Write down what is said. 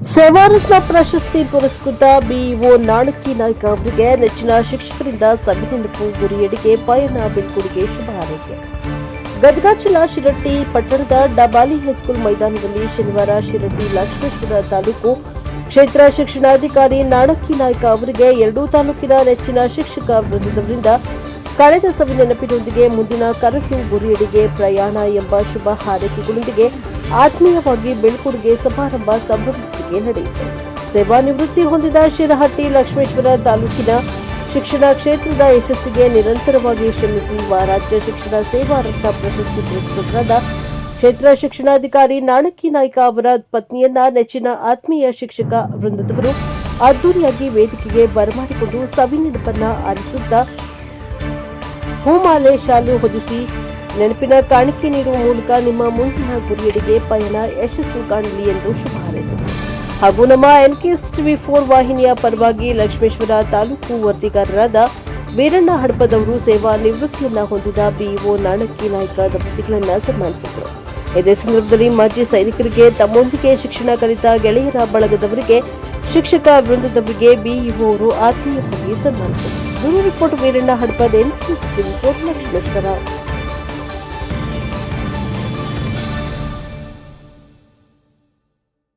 ಸೇವಾರತ್ನ ಪ್ರಶಸ್ತಿ ಪುರಸ್ಕೃತ ಬಿಇಒ ನಾಣಕ್ಕಿ ನಾಯ್ಕ ಅವರಿಗೆ ನೆಚ್ಚಿನ ಶಿಕ್ಷಕರಿಂದ ಸವಿನೆನಪು ಗುರಿಯಡಿಗೆ ಪಯಣ ಬೀಳ್ಕೊಡುಗೆ ಶುಭ ಹಾರೈಕೆ. ಗದಗ ಜಿಲ್ಲಾ ಶಿರಟ್ಟಿ ಪಟ್ಟಣದ ಡಬಾಲಿ ಹೈಸ್ಕೂಲ್ ಮೈದಾನದಲ್ಲಿ ಶನಿವಾರ ಶಿರಟ್ಟಿ ಲಕ್ಷ್ಮೇಶ್ವರ ತಾಲೂಕು ಕ್ಷೇತ್ರ ಶಿಕ್ಷಣಾಧಿಕಾರಿ ನಾಣಕ್ಕಿ ನಾಯ್ಕ ಅವರಿಗೆ ಎರಡೂ ತಾಲೂಕಿನ ನೆಚ್ಚಿನ ಶಿಕ್ಷಕ ವೃಂದದವರಿಂದ ಕಳೆದ ಸವಿನೆನಪಿನೊಂದಿಗೆ ಮುಂದಿನ ಕನಸು ಗುರಿಯಡಿಗೆ ಪ್ರಯಾಣ ಎಂಬ ಶುಭ ಹಾರೈಕೆಗಳೊಂದಿಗೆ ಆತ್ಮೀಯವಾಗಿ ಬೀಳ್ಕೊಡುಗೆ ಸಮಾರಂಭ ಸಂಭ್ರಮದೊಂದಿಗೆ ನಡೆಯಿತು. ಸೇವಾ ನಿವೃತ್ತಿ ಹೊಂದಿದ ಶಿರಹಟ್ಟಿ ಲಕ್ಷ್ಮೇಶ್ವರ ತಾಲೂಕಿನ ಶಿಕ್ಷಣ ಕ್ಷೇತ್ರದ ಯಶಸ್ಸಿಗೆ ನಿರಂತರವಾಗಿ ಶ್ರಮಿಸಿ ರಾಜ್ಯ ಶಿಕ್ಷಣ ಸೇವಾ ರತ್ನ ಪ್ರಶಸ್ತಿ ಪುರಸ್ಕೃತರಾದ ಕ್ಷೇತ್ರ ಶಿಕ್ಷಣಾಧಿಕಾರಿ ನಾಣಕ್ಕಿ ನಾಯ್ಕ ಅವರ ಪತ್ನಿಯನ್ನ ನೆಚ್ಚಿನ ಆತ್ಮೀಯ ಶಿಕ್ಷಕ ವೃಂದದವರು ಅದ್ದೂರಿಯಾಗಿ ವೇದಿಕೆಗೆ ಬರಮಾಡಿಕೊಂಡು ಸವಿನೆನಪನ್ನ ಆರಿಸುತ್ತಾ ಹೂಮಾಲೆ ಶಾಲು ಹೊದಿಸಿ ನೆನಪಿನ ಕಾಣಿಕೆ ನೀಡುವ ಮೂಲಕ ನಿಮ್ಮ ಮುಂದಿನ ಗುರಿಯಡಿಗೆ ಪಯಣ ಯಶಸ್ಸು ಕಾಣಲಿ ಎಂದು ಶುಭ ಹಾರೈಸಿದರು. ಹಾಗೂ ನಮ್ಮ ಎನ್ಕೆಎಸ್ ಟಿವಿ4 ವಾಹಿನಿಯ ಪರವಾಗಿ ಲಕ್ಷ್ಮೇಶ್ವರ ತಾಲೂಕು ವರದಿಗಾರರಾದ ವೀರಣ್ಣ ಹಡಪದವರು ಸೇವಾ ನಿವೃತ್ತಿಯನ್ನ ಹೊಂದಿದ ಬಿಇಒ ನಾಣಕ್ಕಿ ನಾಯ್ಕ ದಂಪತಿಗಳನ್ನು ಸನ್ಮಾನಿಸಿದರು. ಇದೇ ಸಂದರ್ಭದಲ್ಲಿ ಮಾಜಿ ಸೈನಿಕರಿಗೆ ತಮ್ಮೊಂದಿಗೆ ಶಿಕ್ಷಣ ಕಲಿತ ಗೆಳೆಯರ ಬಳಗದವರಿಗೆ ಶಿಕ್ಷಕ ವೃಂದದವರಿಗೆ ಬಿಇಒ ಅವರು ಆತ್ಮೀಯವಾಗಿ ಸನ್ಮಾನಿಸಿದರು. ರಿಪೋರ್ಟ್ ವೀರಣ್ಣ ಹಡಪದ ಎನ್ಕೆಎಸ್ ಟಿವಿ4 ಲಕ್ಷ್ಮೇಶ್ವರ.